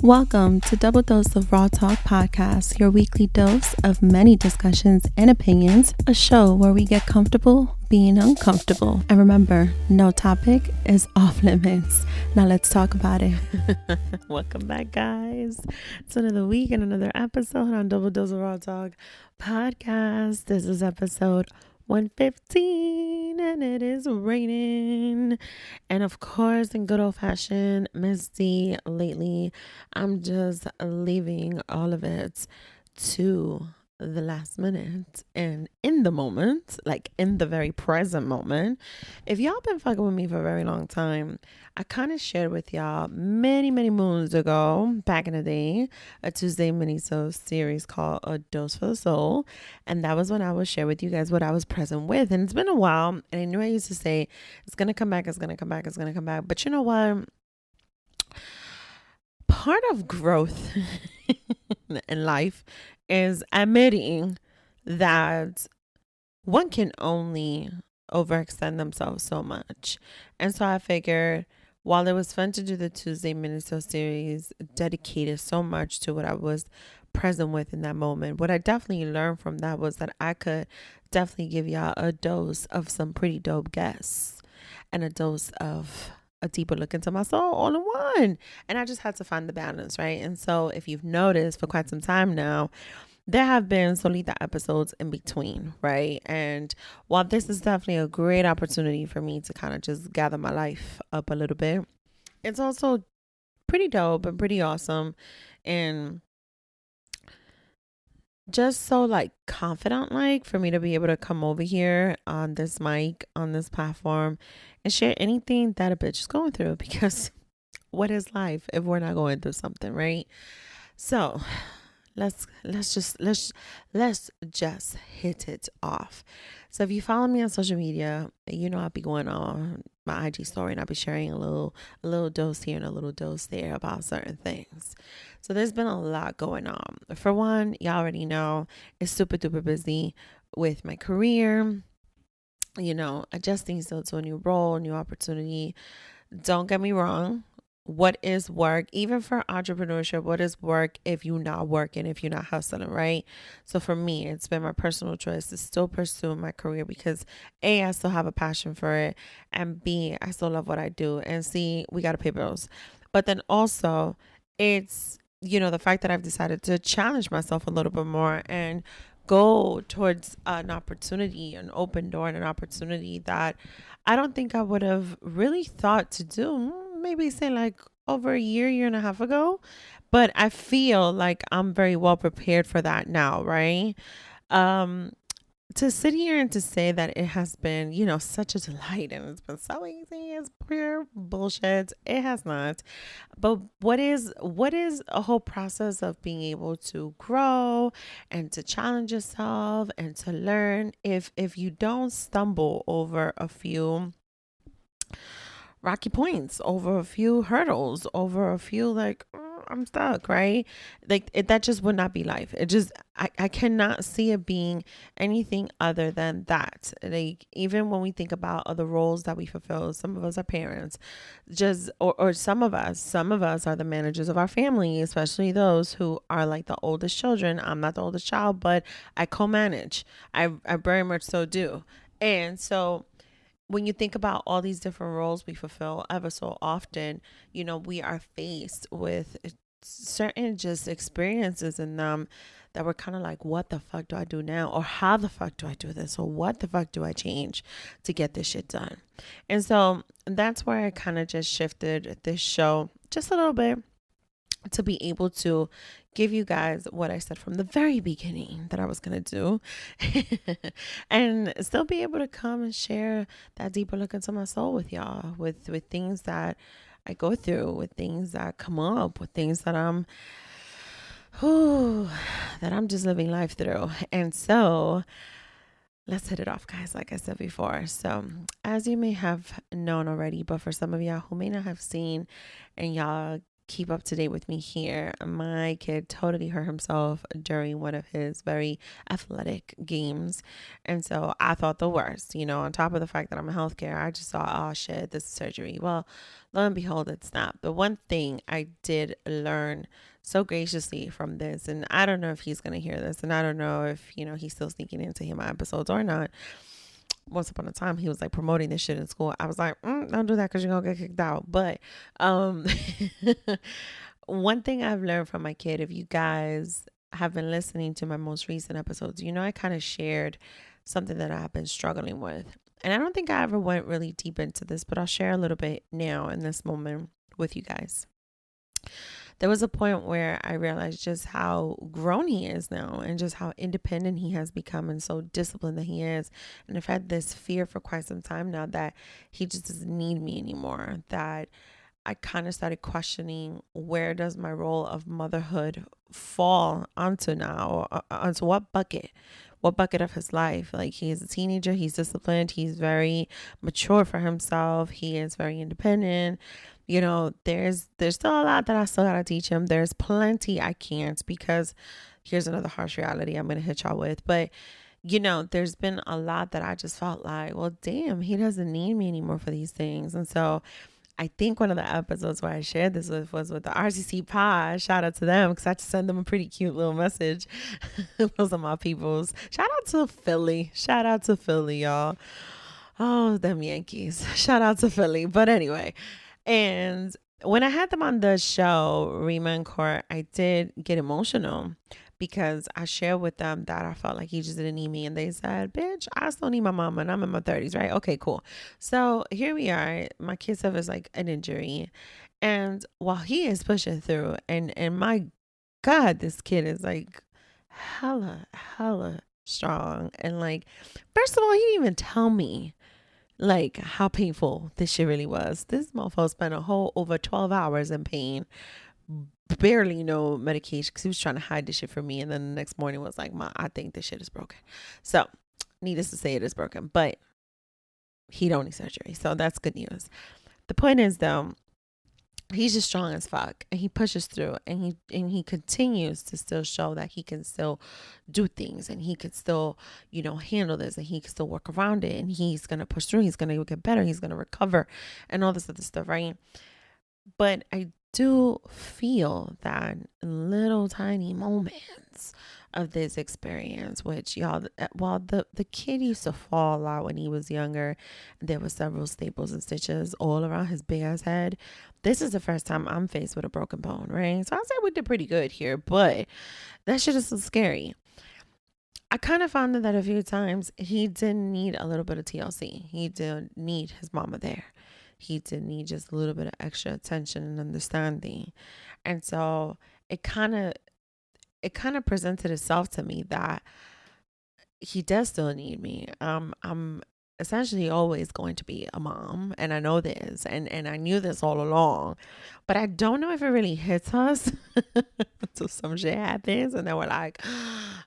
Welcome to Double Dose of Raw Talk Podcast, your weekly dose of many discussions and opinions, a show where we get comfortable being uncomfortable. And remember, no topic is off limits. Now let's talk about it. Welcome back, guys. It's another week and another episode on Double Dose of Raw Talk Podcast. This is episode 115 and it is raining, and of course, in good old-fashioned misty lately, I'm just leaving all of it to the last minute and in the moment, like in the very present moment. If y'all been fucking with me for a very long time, I kind of shared with y'all many moons ago, back in the day, a Tuesday mini-so series called A Dose for the Soul. And that was when I would share with you guys what I was present with. And it's been a while. And I knew I used to say, it's going to come back, it's going to come back, it's going to come back. But you know what? Part of growth in life is admitting that one can only overextend themselves so much. And so I figured, while it was fun to do the Tuesday mini-so series dedicated so much to what I was present with in that moment, what I definitely learned from that was that I could definitely give y'all a dose of some pretty dope guests and a dose of a deeper look into my soul all in one. And I just had to find the balance, right? And so if you've noticed for quite some time now, there have been Solita episodes in between, right? And while this is definitely a great opportunity for me to kind of just gather my life up a little bit, it's also pretty dope and pretty awesome. And just so like confident, like for me to be able to come over here on this mic, on this platform, and share anything that a bitch is going through, because what is life if we're not going through something, right? So let's just hit it off. So if you follow me on social media, you know I'll be going on my IG story and I'll be sharing a little dose here and a little dose there about certain things. So there's been a lot going on. For one, y'all already know it's super duper busy with my career, adjusting still to a new role, new opportunity. Don't get me wrong. What is work, even for entrepreneurship? What is work if you're not working, if you're not hustling, right? So for me, it's been my personal choice to still pursue my career because A, I still have a passion for it, and B, I still love what I do, and C, we got to pay bills. But then also it's, the fact that I've decided to challenge myself a little bit more and go towards an opportunity, an open door, and an opportunity that I don't think I would have really thought to do, maybe say like over a year and a half ago. But I feel like I'm very well prepared for that now, right? To sit here and to say that it has been, such a delight and it's been so easy is pure bullshit. It has not. But what is a whole process of being able to grow and to challenge yourself and to learn if you don't stumble over a few rocky points, over a few hurdles, over a few like, I'm stuck, right? Like that just would not be life. It just, I cannot see it being anything other than that. Like even when we think about other roles that we fulfill, some of us are parents, or some of us are the managers of our family, especially those who are like the oldest children. I'm not the oldest child, but I co-manage. I very much so do. And so when you think about all these different roles we fulfill ever so often, we are faced with certain just experiences in them that we're kind of like, what the fuck do I do now? Or how the fuck do I do this? Or what the fuck do I change to get this shit done? And so that's where I kind of just shifted this show just a little bit to be able to give you guys what I said from the very beginning that I was going to do and still be able to come and share that deeper look into my soul with y'all, with things that I go through, with things that come up, with things that I'm just living life through. And so let's hit it off, guys, like I said before. So as you may have known already, but for some of y'all who may not have seen and y'all keep up to date with me here. My kid totally hurt himself during one of his very athletic games. And so I thought the worst, on top of the fact that I'm in healthcare, I just thought, oh shit, this is surgery. Well, lo and behold, it's not. But one thing I did learn so graciously from this, and I don't know if he's going to hear this, and I don't know if, he's still sneaking into my episodes or not. Once upon a time, he was like promoting this shit in school. I was like, don't do that because you're going to get kicked out. But one thing I've learned from my kid, if you guys have been listening to my most recent episodes, I kind of shared something that I've been struggling with. And I don't think I ever went really deep into this, but I'll share a little bit now in this moment with you guys. There was a point where I realized just how grown he is now and just how independent he has become and so disciplined that he is. And I've had this fear for quite some time now that he just doesn't need me anymore, that I kind of started questioning, where does my role of motherhood fall onto now? Onto what bucket? What bucket of his life? Like, he is a teenager, he's disciplined, he's very mature for himself, he is very independent. There's still a lot that I still gotta teach him. There's plenty I can't, because here's another harsh reality I'm gonna hit y'all with. But there's been a lot that I just felt like, well, damn, he doesn't need me anymore for these things. And so I think one of the episodes where I shared this was with the RCC pod. Shout out to them, because I had to send them a pretty cute little message. Those are my peoples. Shout out to Philly. Shout out to Philly, y'all. Oh, them Yankees. Shout out to Philly. But anyway, and when I had them on the show, Rima and Court, I did get emotional, because I shared with them that I felt like he just didn't need me. And they said, bitch, I still need my mama, and I'm in my 30s, right? Okay, cool. So here we are. My kid suffers like an injury. And while he is pushing through, and my God, this kid is like hella strong. And like, first of all, he didn't even tell me like how painful this shit really was. This motherfucker spent a whole over 12 hours in pain, barely no medication, because he was trying to hide this shit from me. And then the next morning was like, I think this shit is broken. So needless to say, it is broken, but he don't need surgery. So that's good news. The point is, though, he's just strong as fuck, and he pushes through, and he continues to still show that he can still do things, and he can still, handle this, and he can still work around it, and he's going to push through. He's going to get better. He's going to recover and all this other stuff. Right. But I do feel that little tiny moments of this experience, which y'all, while the kid used to fall a lot when he was younger, there was several staples and stitches all around his big ass head. This is the first time I'm faced with a broken bone, right? So I'll say we did pretty good here, but that shit is so scary. I kind of found that a few times he didn't need a little bit of TLC. He didn't need his mama there. He did need just a little bit of extra attention and understanding. And so it kind of presented itself to me that he does still need me. I'm essentially always going to be a mom, and I know this, and I knew this all along, but I don't know if it really hits us until some shit happens, and then we're like,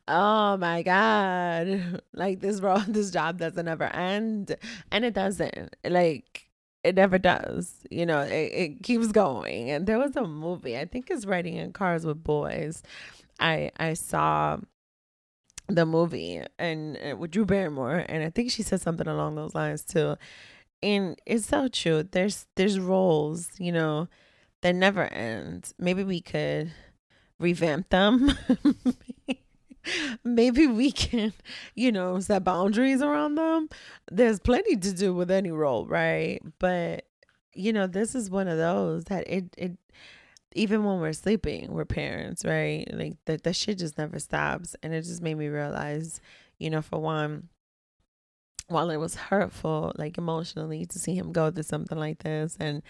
oh my God, like this job doesn't ever end. And it doesn't. Like, it never does. It keeps going. And there was a movie, I think it's Riding in Cars with Boys. I saw the movie, and with Drew Barrymore, and I think she said something along those lines too. And it's so true. There's roles, that never end. Maybe we could revamp them. Maybe we can, set boundaries around them. There's plenty to do with any role, right? But this is one of those that it even when we're sleeping, we're parents, right? Like that shit just never stops. And it just made me realize, for one, while it was hurtful, like emotionally, to see him go through something like this, and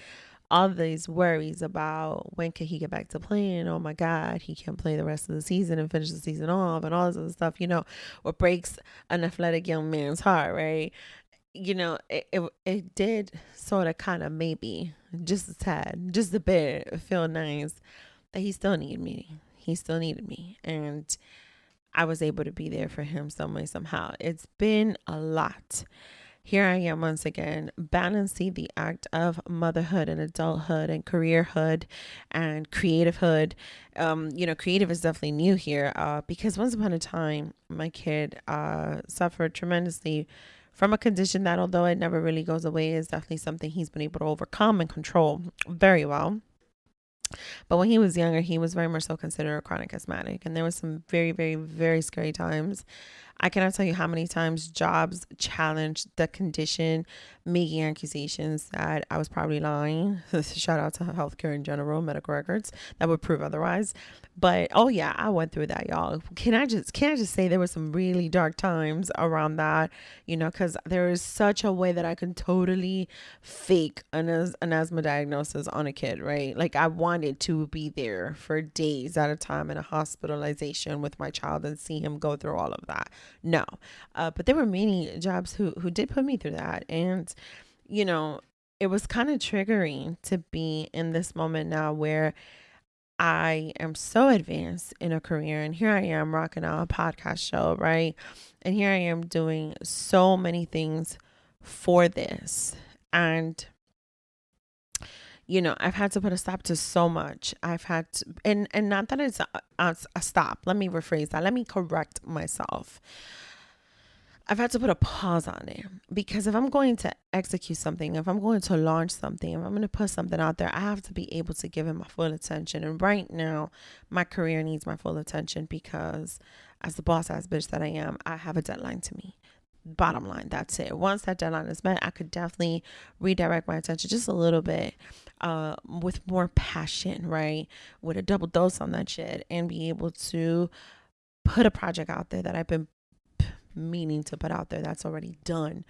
all these worries about when can he get back to playing. Oh my God, he can't play the rest of the season and finish the season off, and all this other stuff, what breaks an athletic young man's heart, right? It did sort of kind of maybe just a tad, just a bit feel nice that he still needed me. He still needed me. And I was able to be there for him some way, somehow. It's been a lot. here I am once again balancing the act of motherhood and adulthood and careerhood and creativehood. Creative is definitely new here because once upon a time, my kid suffered tremendously from a condition that, although it never really goes away, is definitely something he's been able to overcome and control very well. But when he was younger, he was very much so considered a chronic asthmatic. And there was some very, very, very scary times. I cannot tell you how many times jobs challenged the condition, making accusations that I was probably lying. Shout out to healthcare in general, medical records that would prove otherwise. But oh yeah, I went through that, y'all. Can I just say there were some really dark times around that, because there is such a way that I can totally fake an asthma diagnosis on a kid, right? Like I wanted to be there for days at a time in a hospitalization with my child and see him go through all of that. No, but there were many jobs who did put me through that, and it was kind of triggering to be in this moment now where I am so advanced in a career, and here I am rocking out a podcast show, right? And here I am doing so many things for this. And I've had to put a stop to so much. I've had to, and not that it's a stop. Let me rephrase that. Let me correct myself. I've had to put a pause on it because if I'm going to execute something, if I'm going to launch something, if I'm going to put something out there, I have to be able to give it my full attention. And right now, my career needs my full attention because as the boss ass bitch that I am, I have a deadline to meet. Bottom line, that's it. Once that deadline is met, I could definitely redirect my attention just a little bit with more passion, right? With a double dose on that shit and be able to put a project out there that I've been meaning to put out there that's already done,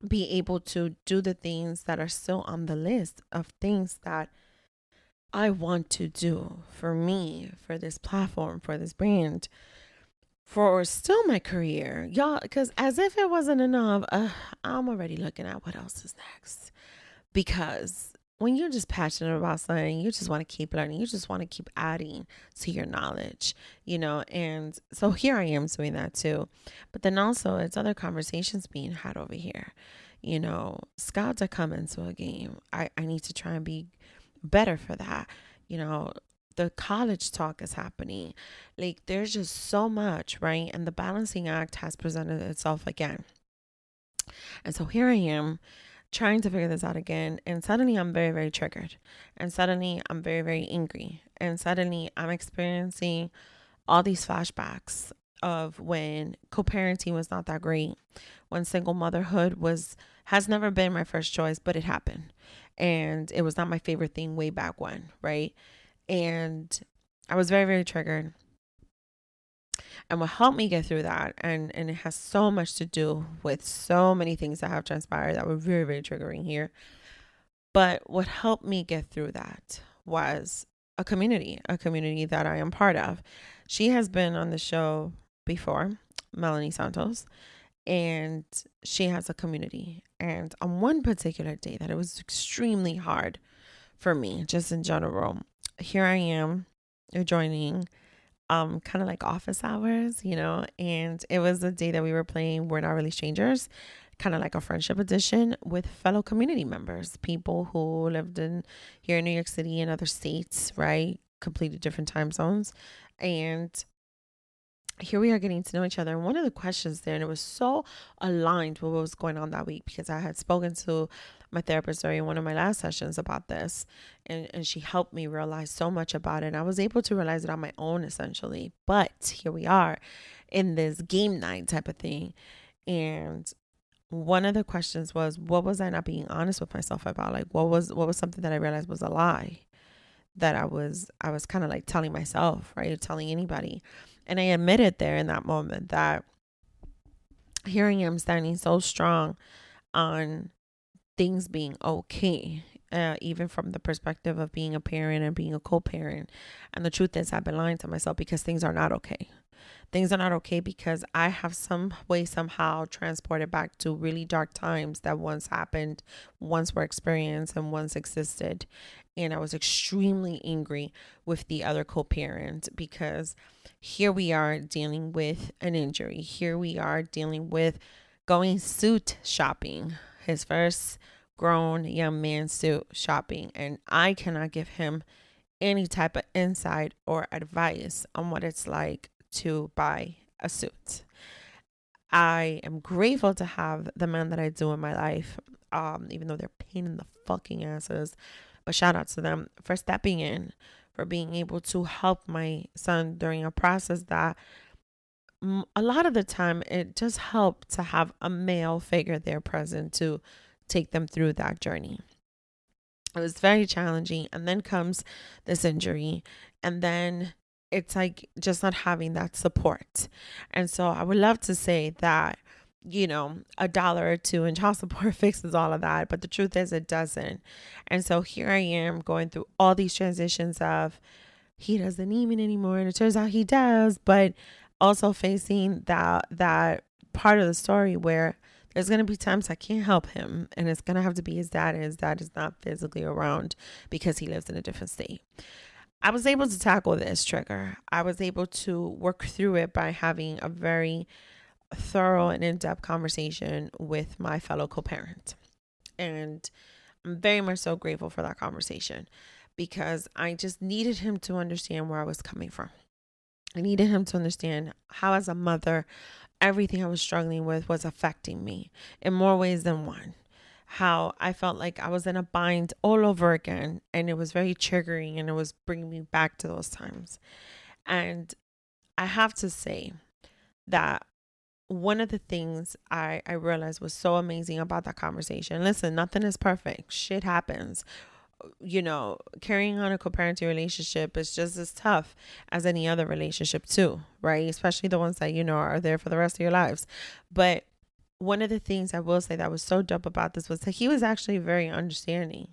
be able to do the things that are still on the list of things that I want to do for me, for this platform, for this brand, for still my career, y'all, because as if it wasn't enough, I'm already looking at what else is next. Because when you're just passionate about something, you just want to keep learning. You just want to keep adding to your knowledge, and so here I am doing that too. But then also it's other conversations being had over here. Scouts are coming to a game. I need to try and be better for that. The college talk is happening. Like there's just so much, right? And the balancing act has presented itself again. And so here I am trying to figure this out again. And suddenly I'm very, very triggered. And suddenly I'm very, very angry. And suddenly I'm experiencing all these flashbacks of when co-parenting was not that great, when single motherhood has never been my first choice, but it happened. And it was not my favorite thing way back when, right? And I was very, very triggered. And what helped me get through that, and it has so much to do with so many things that have transpired that were very, very triggering here. But what helped me get through that was a community that I am part of. She has been on the show before, Melanie Santos, and she has a community. And on one particular day that it was extremely hard for me, just in general, here I am joining kind of like office hours, and it was a day that we were playing We're Not Really Strangers, kind of like a friendship edition with fellow community members, people who lived here in New York City and other states, right? Completely different time zones. And here we are getting to know each other. And one of the questions there, and it was so aligned with what was going on that week because I had spoken to my therapist during one of my last sessions about this, and she helped me realize so much about it. And I was able to realize it on my own essentially. But here we are in this game night type of thing. And one of the questions was, what was I not being honest with myself about? Like what was something that I realized was a lie that I was kind of like telling myself, right? Telling anybody. And I admitted there in that moment that here I am standing so strong on things being okay, even from the perspective of being a parent and being a co-parent. And the truth is I've been lying to myself because things are not okay. Things are not okay because I have some way somehow transported back to really dark times that once happened, once were experienced, and once existed. And I was extremely angry with the other co-parent because here we are dealing with an injury. Here we are dealing with going suit shopping, his first grown young man suit shopping. And I cannot give him any type of insight or advice on what it's like to buy a suit. I am grateful to have the men that I do in my life, even though they're pain in the fucking asses. But shout out to them for stepping in, for being able to help my son during a process that a lot of the time it just helped to have a male figure there present to take them through that journey. It was very challenging. And then comes this injury. And then it's like just not having that support. And so I would love to say that, you know, $1 or $2 in child support fixes all of that. But the truth is it doesn't. And so here I am going through all these transitions of he doesn't need me anymore. And it turns out he does. But also facing that part of the story where there's going to be times I can't help him. And it's going to have to be his dad. And his dad is not physically around because he lives in a different state. I was able to tackle this trigger. I was able to work through it by having a very thorough and in-depth conversation with my fellow co-parent. And I'm very much so grateful for that conversation because I just needed him to understand where I was coming from. I needed him to understand how, as a mother, everything I was struggling with was affecting me in more ways than one. How I felt like I was in a bind all over again, and it was very triggering, and it was bringing me back to those times. And I have to say that one of the things I realized was so amazing about that conversation. Listen, nothing is perfect. Shit happens. You know, carrying on a co-parenting relationship is just as tough as any other relationship too, right? Especially the ones that, you know, are there for the rest of your lives. But one of the things I will say that was so dope about this was that he was actually very understanding,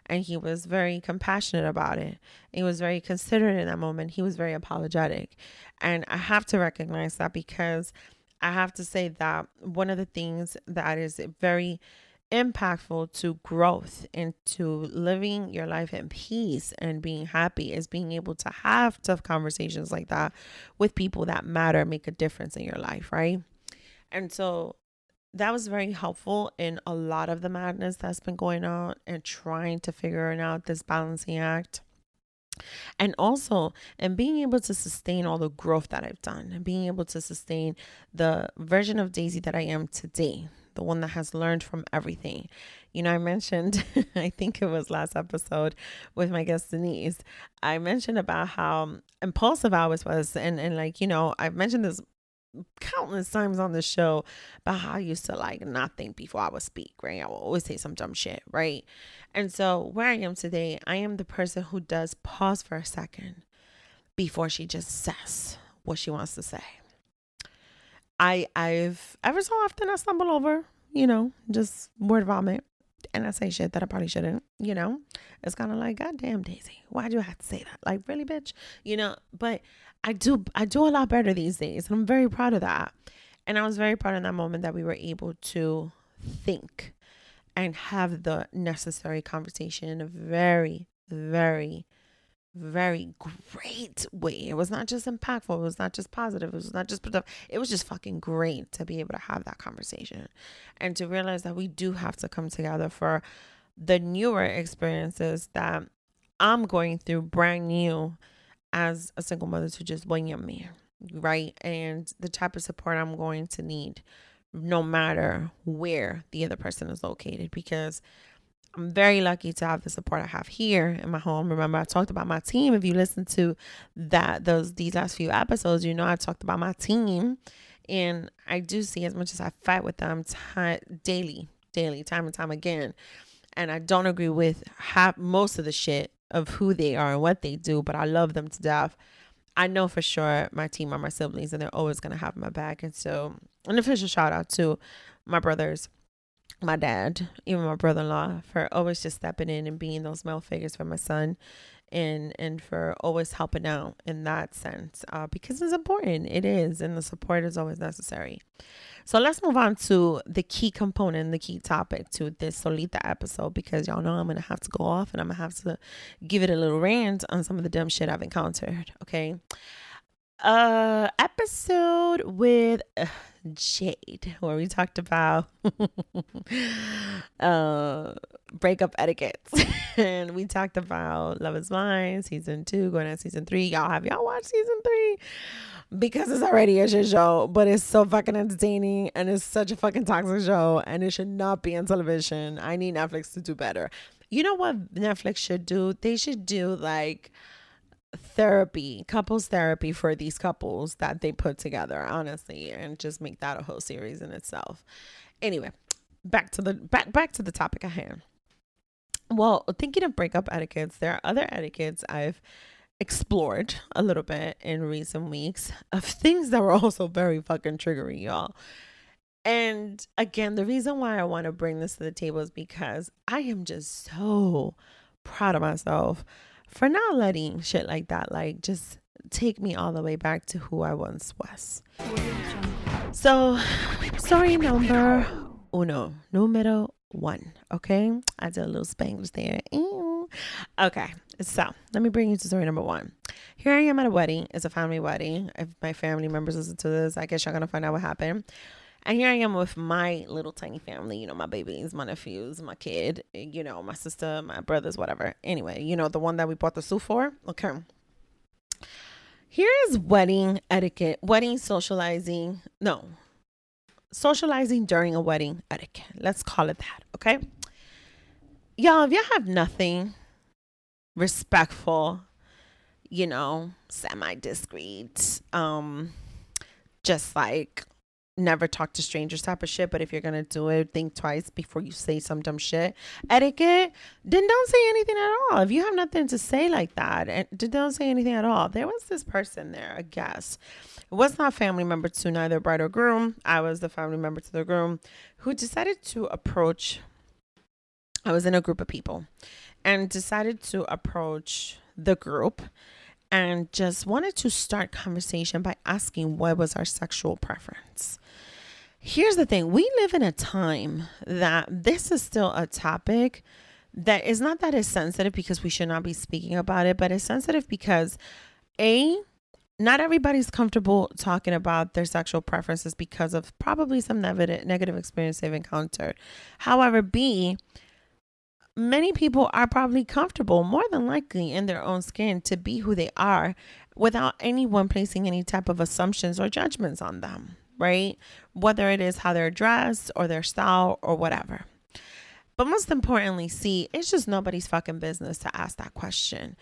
and he was very compassionate about it. He was very considerate in that moment. He was very apologetic. And I have to recognize that because I have to say that one of the things that is very impactful to growth and to living your life in peace and being happy is being able to have tough conversations like that with people that matter, make a difference in your life, right? And so that was very helpful in a lot of the madness that's been going on and trying to figure out this balancing act. And also, and being able to sustain all the growth that I've done and being able to sustain the version of Daisy that I am today, the one that has learned from everything. You know, I mentioned, I think it was last episode with my guest Denise, I mentioned about how impulsive I always was. And like, you know, I've mentioned this countless times on the show about how I used to like not think before I would speak, right? I will always say some dumb shit, right? And so where I am today, I am the person who does pause for a second before she just says what she wants to say. I've ever so often I stumble over, you know, just word vomit, and I say shit that I probably shouldn't, you know. It's kind of like, God damn, Daisy, why'd you have to say that? Like, really, bitch? You know, but I do a lot better these days, and I'm very proud of that. And I was very proud in that moment that we were able to think and have the necessary conversation in a very, very, very great way. It was not just impactful. It was not just positive. It was not just productive. It was just fucking great to be able to have that conversation and to realize that we do have to come together for the newer experiences that I'm going through brand new as a single mother to just one young man, right? And the type of support I'm going to need no matter where the other person is located, because I'm very lucky to have the support I have here in my home. Remember, I talked about my team. If you listen to these last few episodes, you know I talked about my team, and I do see, as much as I fight with them daily, time and time again, and I don't agree with most of the shit of who they are and what they do, but I love them to death. I know for sure my team are my siblings, and they're always going to have my back. And so an official shout out to my brothers, my dad, even my brother-in-law, for always just stepping in and being those male figures for my son, and for always helping out in that sense, because it's important. It is, and the support is always necessary. So let's move on to the key component, the key topic to this Solita episode, because y'all know I'm going to have to go off and I'm going to have to give it a little rant on some of the dumb shit I've encountered. Okay. episode with Jade, where we talked about breakup etiquettes. And we talked about Love is Blind season 2 going on season 3. Y'all watched season 3? Because it's already a shit show, but it's so fucking entertaining, and it's such a fucking toxic show, and it should not be on television. I need Netflix to do better. You know what Netflix should do? They should do like therapy, couples therapy for these couples that they put together, honestly, and just make that a whole series in itself. Anyway, back to the topic at hand. Well, thinking of breakup etiquettes, there are other etiquettes I've explored a little bit in recent weeks of things that were also very fucking triggering, y'all. And again, the reason why I want to bring this to the table is because I am just so proud of myself for not letting shit like that, like, just take me all the way back to who I once was. So, story numero 1. Okay, I did a little Spanglish there. Ew. Okay, so let me bring you to story number 1. Here I am at a wedding. It's a family wedding. If my family members listen to this, I guess y'all gonna find out what happened. And here I am with my little tiny family, you know, my babies, my nephews, my kid, you know, my sister, my brothers, whatever. Anyway, you know, the one that we bought the suit for. Okay. Here is wedding etiquette, socializing during a wedding etiquette. Let's call it that. Okay. Y'all, if y'all have nothing respectful, you know, semi-discreet, just like never talk to strangers type of shit, but if you're gonna do it, think twice before you say some dumb shit etiquette, then don't say anything at all. If you have nothing to say like that, and don't say anything at all. There was this person there, I guess. It was not family member to neither bride or groom. I was the family member to the groom, who decided to approach. I was in a group of people and decided to approach the group and just wanted to start conversation by asking what was our sexual preference. Here's the thing. We live in a time that this is still a topic that is not that it's sensitive because we should not be speaking about it, but it's sensitive because not everybody's comfortable talking about their sexual preferences because of probably some negative experience they've encountered. However, B, many people are probably comfortable, more than likely, in their own skin to be who they are without anyone placing any type of assumptions or judgments on them, right? Whether it is how they're dressed or their style or whatever. But most importantly, C, it's just nobody's fucking business to ask that question.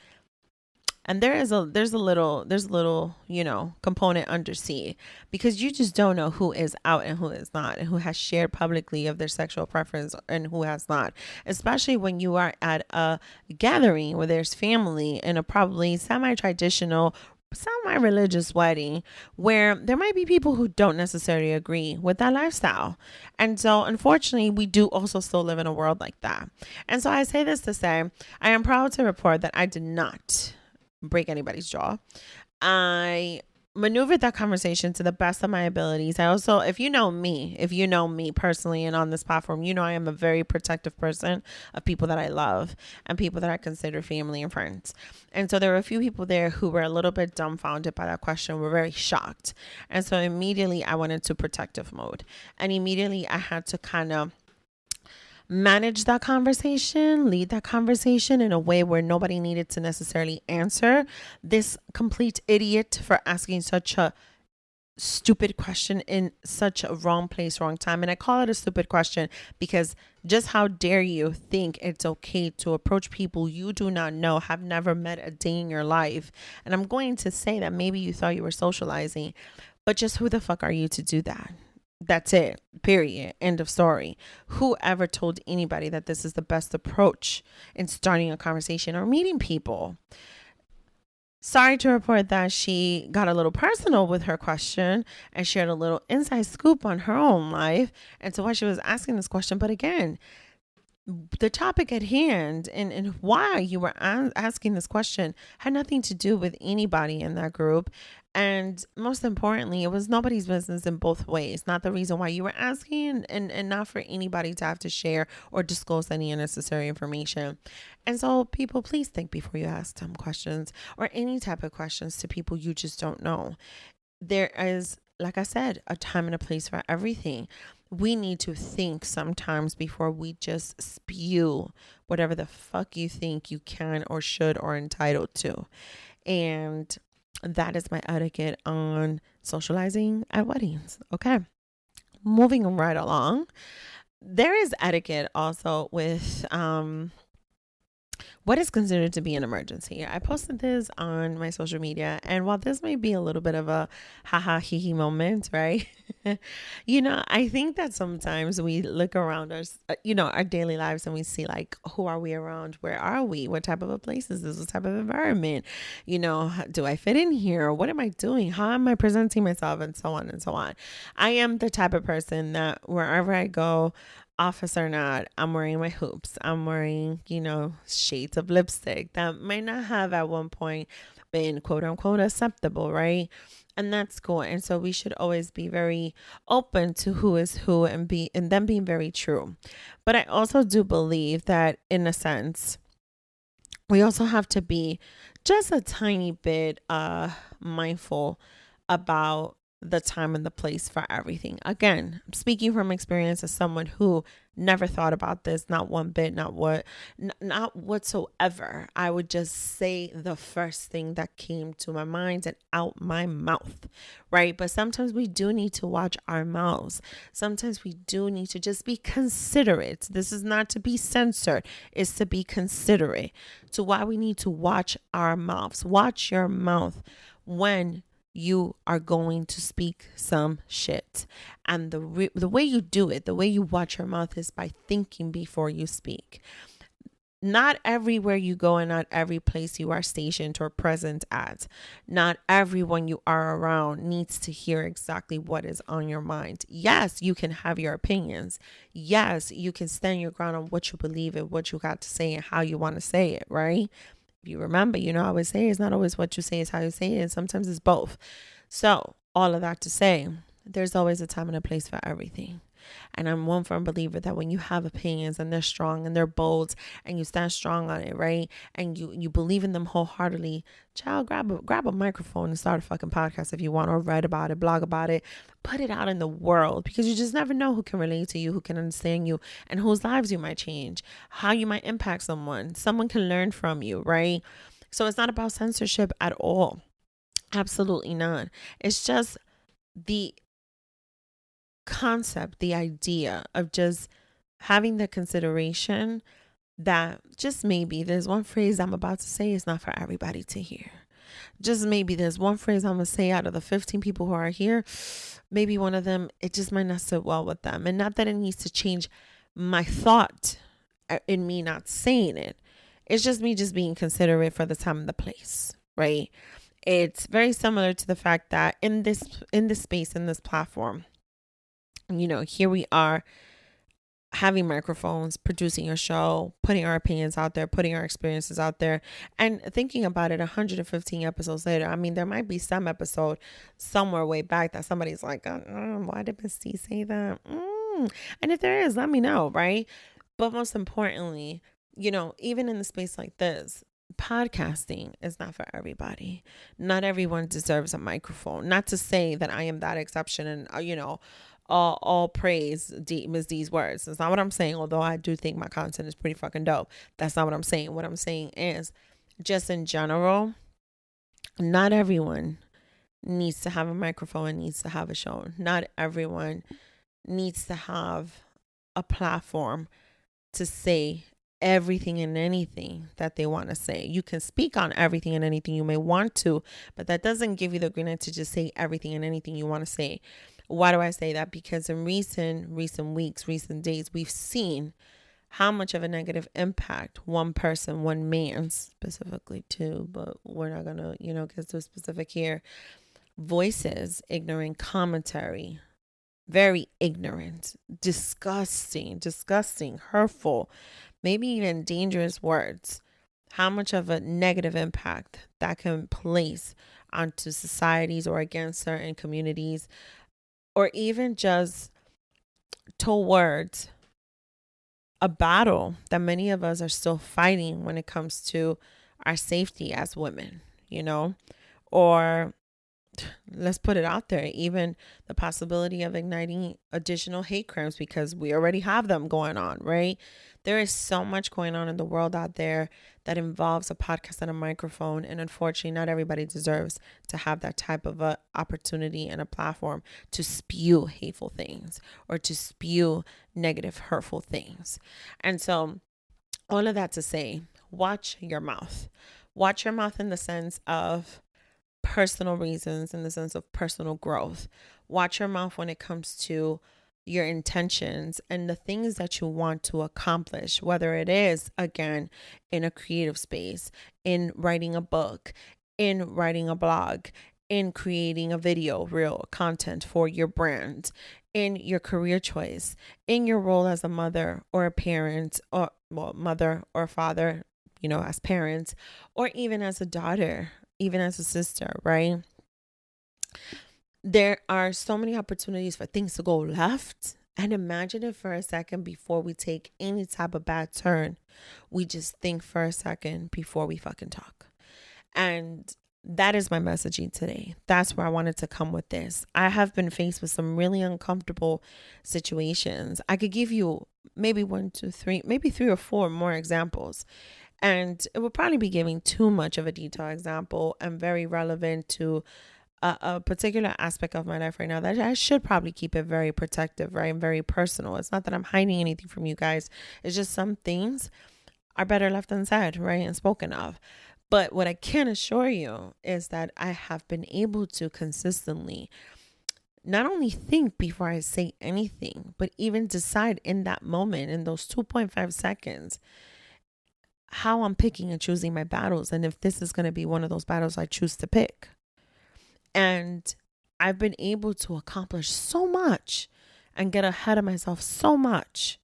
And there's a little, you know, component under C, because you just don't know who is out and who is not, and who has shared publicly of their sexual preference and who has not, especially when you are at a gathering where there's family in a probably semi-traditional, semi-religious wedding where there might be people who don't necessarily agree with that lifestyle. And so unfortunately, we do also still live in a world like that. And so I say this to say, I am proud to report that I did not break anybody's jaw. I maneuvered that conversation to the best of my abilities. I also, if you know me personally and on this platform, you know I am a very protective person of people that I love and people that I consider family and friends. And so there were a few people there who were a little bit dumbfounded by that question, were very shocked. And so immediately I went into protective mode, and immediately I had to kind of manage that conversation, lead that conversation in a way where nobody needed to necessarily answer this complete idiot for asking such a stupid question in such a wrong place, wrong time. And I call it a stupid question because just how dare you think it's okay to approach people you do not know, have never met a day in your life. And I'm going to say that maybe you thought you were socializing, but just who the fuck are you to do that? That's it. Period. End of story. Whoever told anybody that this is the best approach in starting a conversation or meeting people? Sorry to report that she got a little personal with her question and shared a little inside scoop on her own life and to why she was asking this question. But again, the topic at hand and why you were asking this question had nothing to do with anybody in that group. And most importantly, it was nobody's business in both ways. Not the reason why you were asking, and not for anybody to have to share or disclose any unnecessary information. And so, people, please think before you ask them questions or any type of questions to people you just don't know. There is, like I said, a time and a place for everything. We need to think sometimes before we just spew whatever the fuck you think you can or should or entitled to. And that is my etiquette on socializing at weddings. Okay. Moving right along. There is etiquette also with what is considered to be an emergency. I posted this on my social media, and while this may be a little bit of a haha hee hee moment, right? I think that sometimes we look around us, our daily lives, and we see like, who are we around? Where are we? What type of a place is this? What type of environment? Do I fit in here? What am I doing? How am I presenting myself? And so on and so on. I am the type of person that wherever I go, office or not, I'm wearing my hoops. I'm wearing, shades of lipstick that might not have at one point been quote unquote acceptable, right? And that's cool. And so we should always be very open to who is who and them being very true. But I also do believe that in a sense, we also have to be just a tiny bit mindful about the time and the place for everything. Again, speaking from experience as someone who never thought about this, not one bit, not whatsoever. I would just say the first thing that came to my mind and out my mouth, right? But sometimes we do need to watch our mouths. Sometimes we do need to just be considerate. This is not to be censored, it's to be considerate. So why we need to watch our mouths. Watch your mouth when you are going to speak some shit. And the way you do it, the way you watch your mouth is by thinking before you speak. Not everywhere you go and not every place you are stationed or present at, not everyone you are around needs to hear exactly what is on your mind. Yes, you can have your opinions. Yes, you can stand your ground on what you believe and what you got to say and how you want to say it, right? If you remember, I always say it's not always what you say, it's how you say it. And sometimes it's both. So all of that to say, there's always a time and a place for everything. And I'm one firm believer that when you have opinions and they're strong and they're bold and you stand strong on it, right? And you believe in them wholeheartedly, child, grab a microphone and start a fucking podcast if you want, or write about it, blog about it, put it out in the world, because you just never know who can relate to you, who can understand you, and whose lives you might change, how you might impact someone. Someone can learn from you, right? So it's not about censorship at all. Absolutely not. It's just the concept, the idea of just having the consideration that just maybe there's one phrase I'm about to say is not for everybody to hear. Just maybe there's one phrase I'm going to say out of the 15 people who are here, maybe one of them, it just might not sit well with them. And not that it needs to change my thought in me not saying it. It's just me just being considerate for the time and the place, right? It's very similar to the fact that in this space, in this platform, here we are having microphones, producing a show, putting our opinions out there, putting our experiences out there, and thinking about it 115 episodes later. I mean, there might be some episode somewhere way back that somebody's like, why did Miss C say that? And if there is, let me know, right? But most importantly, even in the space like this, podcasting is not for everybody. Not everyone deserves a microphone. Not to say that I am that exception and, all praise Ms. D's words. That's not what I'm saying, although I do think my content is pretty fucking dope. That's not what I'm saying. What I'm saying is, just in general, not everyone needs to have a microphone and needs to have a show. Not everyone needs to have a platform to say everything and anything that they want to say. You can speak on everything and anything you may want to, but that doesn't give you the green light to just say everything and anything you want to say. Why do I say that? Because in recent weeks, recent days, we've seen how much of a negative impact one person, one man specifically too, but we're not going to, get so specific here, voices, ignorant commentary, very ignorant, disgusting, hurtful, maybe even dangerous words, how much of a negative impact that can place onto societies or against certain communities, or even just towards a battle that many of us are still fighting when it comes to our safety as women, or let's put it out there, even the possibility of igniting additional hate crimes, because we already have them going on, right? There is so much going on in the world out there that involves a podcast and a microphone. And unfortunately, not everybody deserves to have that type of a opportunity and a platform to spew hateful things or to spew negative, hurtful things. And so all of that to say, watch your mouth. Watch your mouth in the sense of personal reasons, in the sense of personal growth. Watch your mouth when it comes to your intentions and the things that you want to accomplish, whether it is, again, in a creative space, in writing a book, in writing a blog, in creating a video, real content for your brand, in your career choice, in your role as a mother or a parent, or mother or father, as parents, or even as a daughter, even as a sister, right? There are so many opportunities for things to go left. And imagine it for a second before we take any type of bad turn. We just think for a second before we fucking talk. And that is my messaging today. That's where I wanted to come with this. I have been faced with some really uncomfortable situations. I could give you maybe 1, 2, 3, maybe 3 or 4 more examples. And it would probably be giving too much of a detailed example and very relevant to a particular aspect of my life right now that I should probably keep it very protective, right? And very personal. It's not that I'm hiding anything from you guys. It's just some things are better left unsaid, right? And spoken of. But what I can assure you is that I have been able to consistently not only think before I say anything, but even decide in that moment, in those 2.5 seconds, how I'm picking and choosing my battles, and if this is going to be one of those battles I choose to pick. And I've been able to accomplish so much and get ahead of myself so much,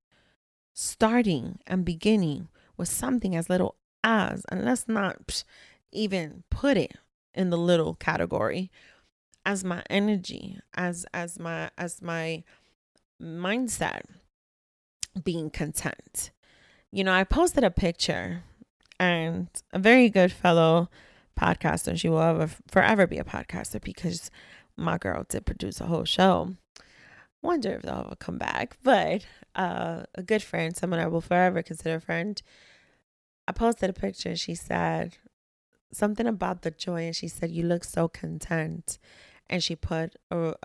starting and beginning with something as little as, and let's not even put it in the little category, as my energy, as my mindset being content. I posted a picture, and a very good fellow podcaster, she will forever be a podcaster because my girl did produce a whole show. Wonder if they'll ever come back, but a good friend, someone I will forever consider a friend. I posted a picture and she said something about the joy, and she said, "You look so content." And she put a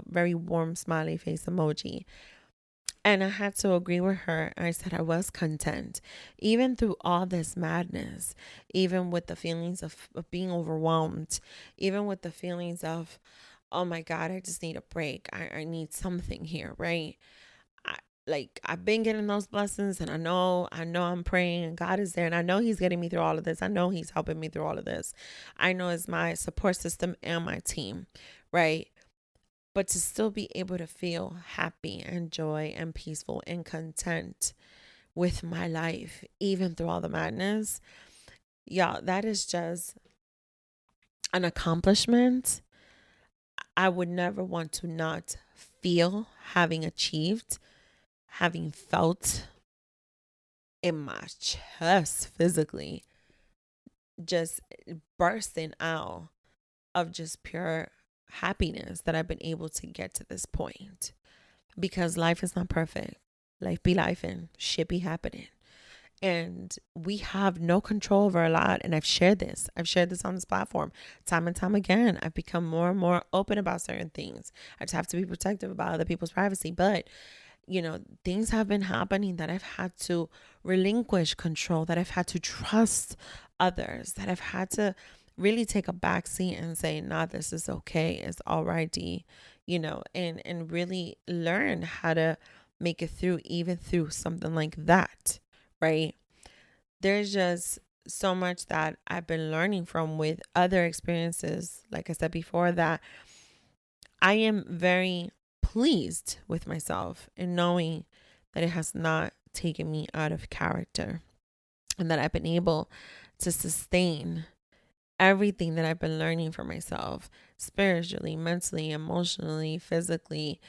very warm smiley face emoji. And I had to agree with her. I said I was content, even through all this madness, even with the feelings of being overwhelmed, even with the feelings of, oh my God, I just need a break. I need something here, right? I've been getting those blessings, and I know I'm praying, and God is there, and I know He's getting me through all of this. I know He's helping me through all of this. I know it's my support system and my team, right? But to still be able to feel happy and joy and peaceful and content with my life, even through all the madness, y'all, that is just an accomplishment I would never want to not feel having achieved, having felt in my chest physically, just bursting out of just pure happiness that I've been able to get to this point. Because life is not perfect. Life be life and shit be happening. And we have no control over a lot. And I've shared this on this platform time and time again. I've become more and more open about certain things. I just have to be protective about other people's privacy. But, things have been happening that I've had to relinquish control, that I've had to trust others, that I've had to really take a back seat and say, nah, this is okay. It's all right, D, and really learn how to make it through, even through something like that, right? There's just so much that I've been learning from with other experiences. Like I said before, that I am very pleased with myself in knowing that it has not taken me out of character, and that I've been able to sustain everything that I've been learning for myself, spiritually, mentally, emotionally, physically,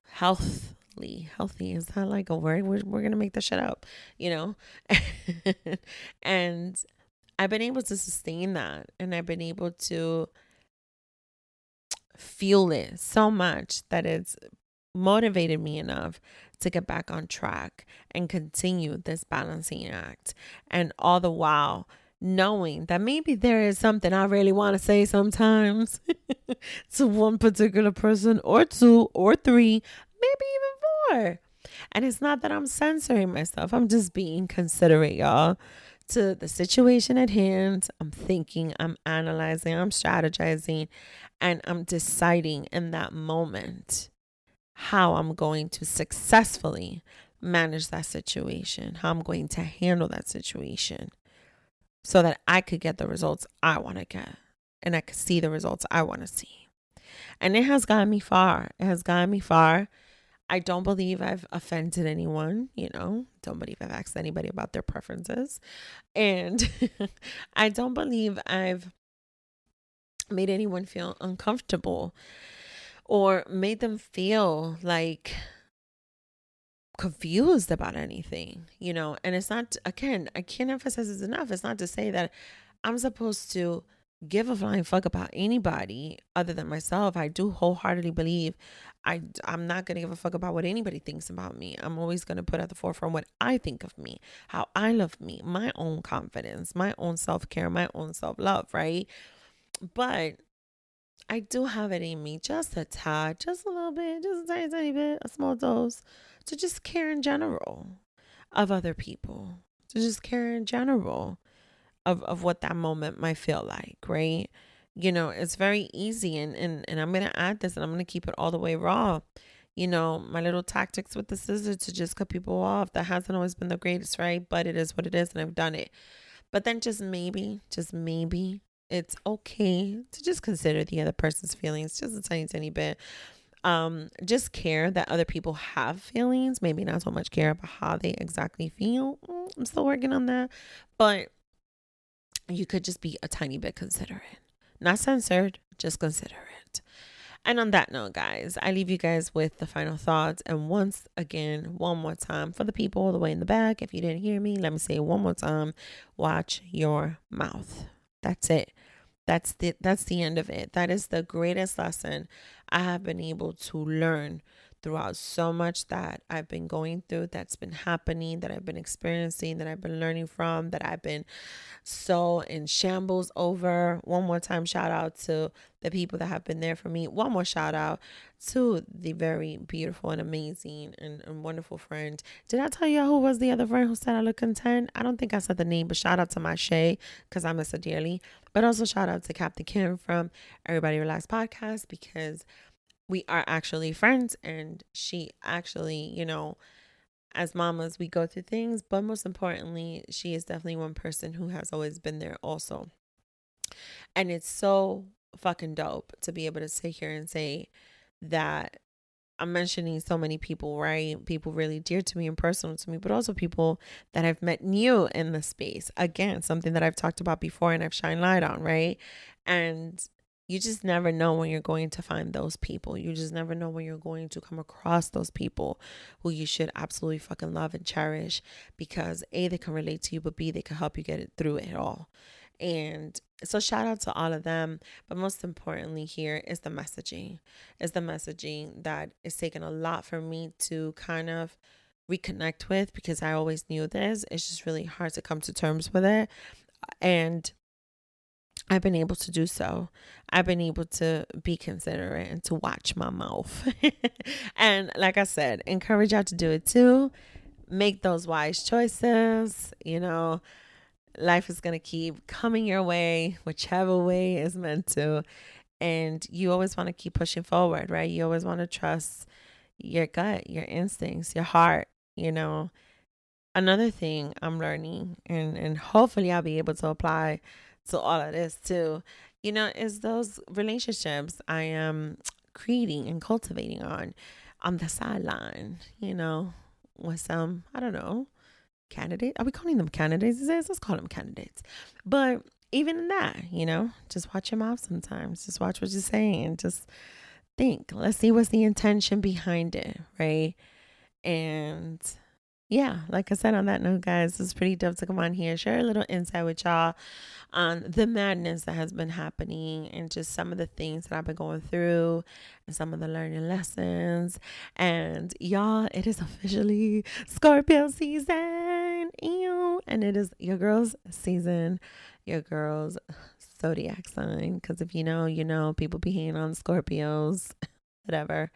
healthy. Is that like a word? We're going to make that shit up, and I've been able to sustain that, and I've been able to feel it so much that it's motivated me enough to get back on track and continue this balancing act. And all the while knowing that maybe there is something I really want to say sometimes to one particular person, or two or three, maybe even four. And it's not that I'm censoring myself. I'm just being considerate, y'all, to the situation at hand. I'm thinking, I'm analyzing, I'm strategizing, and I'm deciding in that moment how I'm going to successfully manage that situation, how I'm going to handle that situation so that I could get the results I want to get, and I could see the results I want to see. And it has gotten me far. It has gotten me far. I don't believe I've offended anyone, don't believe I've asked anybody about their preferences. And I don't believe I've made anyone feel uncomfortable or made them feel like confused about anything, and it's not, again, I can't emphasize this enough. It's not to say that I'm supposed to give a flying fuck about anybody other than myself. I do wholeheartedly believe I'm not going to give a fuck about what anybody thinks about me. I'm always going to put at the forefront what I think of me, how I love me, my own confidence, my own self-care, my own self-love, right? But I do have it in me just a tad, just a little bit, just a tiny, tiny bit, a small dose, to just care in general of other people, to just care in general of what that moment might feel like, right? It's very easy, and I'm going to add this, and I'm going to keep it all the way raw. My little tactics with the scissors to just cut people off, that hasn't always been the greatest, right? But it is what it is, and I've done it. But then just maybe, it's okay to just consider the other person's feelings just a tiny, tiny bit. Just care that other people have feelings, maybe not so much care about how they exactly feel. I'm still working on that, but you could just be a tiny bit considerate, not censored, just considerate. And on that note, guys, I leave you guys with the final thoughts. And once again, one more time, for the people all the way in the back, if you didn't hear me, let me say it one more time: watch your mouth. That's it. That's the end of it. That is the greatest lesson I have been able to learn throughout so much that I've been going through, that's been happening, that I've been experiencing, that I've been learning from, that I've been so in shambles over. One more time, shout out to the people that have been there for me. One more shout out to the very beautiful and amazing and wonderful friend. Did I tell you who was the other friend who said I look content? I don't think I said the name, but shout out to my Shay, because I miss her dearly. But also shout out to Captain Kim from Everybody Relax Podcast, because we are actually friends, and she actually, as mamas, we go through things, but most importantly, she is definitely one person who has always been there also. And it's so fucking dope to be able to sit here and say that I'm mentioning so many people, right? People really dear to me and personal to me, but also people that I've met new in the space. Again, something that I've talked about before and I've shined light on, right? And you just never know when you're going to find those people. You just never know when you're going to come across those people who you should absolutely fucking love and cherish, because A, they can relate to you, but B, they can help you get it through it all. And so shout out to all of them. But most importantly here is the messaging. Is the messaging that is taking a lot for me to kind of reconnect with, because I always knew this. It's just really hard to come to terms with it. And I've been able to do so. I've been able to be considerate and to watch my mouth. And like I said, encourage y'all to do it too. Make those wise choices. Life is going to keep coming your way, whichever way is meant to. And you always want to keep pushing forward, right? You always want to trust your gut, your instincts, your heart. Another thing I'm learning, and hopefully I'll be able to apply to all of this too, is those relationships I am creating and cultivating on the sideline, with some, I don't know, candidate. Are we calling them candidates? Let's call them candidates. But even in that, just watch your mouth sometimes. Just watch what you're saying. Just think. Let's see what's the intention behind it, right? And yeah, like I said, on that note, guys, it's pretty dope to come on here, share a little insight with y'all on the madness that has been happening and just some of the things that I've been going through and some of the learning lessons. And y'all, it is officially Scorpio season. Ew. And it is your girl's season, your girl's zodiac sign. Because if you know, people be hating on Scorpios, whatever.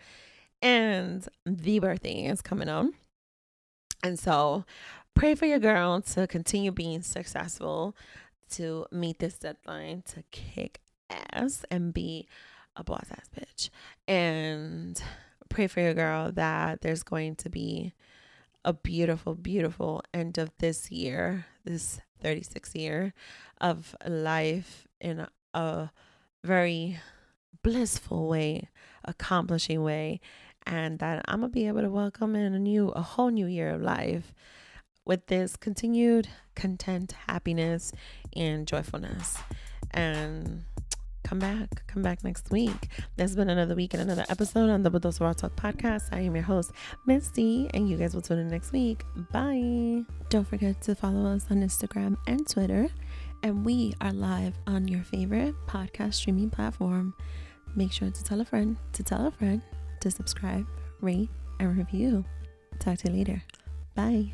And the birthday is coming on. And so pray for your girl to continue being successful, to meet this deadline, to kick ass and be a boss ass bitch. And pray for your girl that there's going to be a beautiful, beautiful end of this year, this 36th year of life in a very blissful way, accomplishing way. And that I'm going to be able to welcome in a whole new year of life with this continued content, happiness, and joyfulness. And come back next week. This has been another week and another episode on the Double Dose of Raw Talk podcast. I am your host, Misty, and you guys will tune in next week. Bye. Don't forget to follow us on Instagram and Twitter. And we are live on your favorite podcast streaming platform. Make sure to tell a friend to subscribe, rate, and review. Talk to you later. Bye.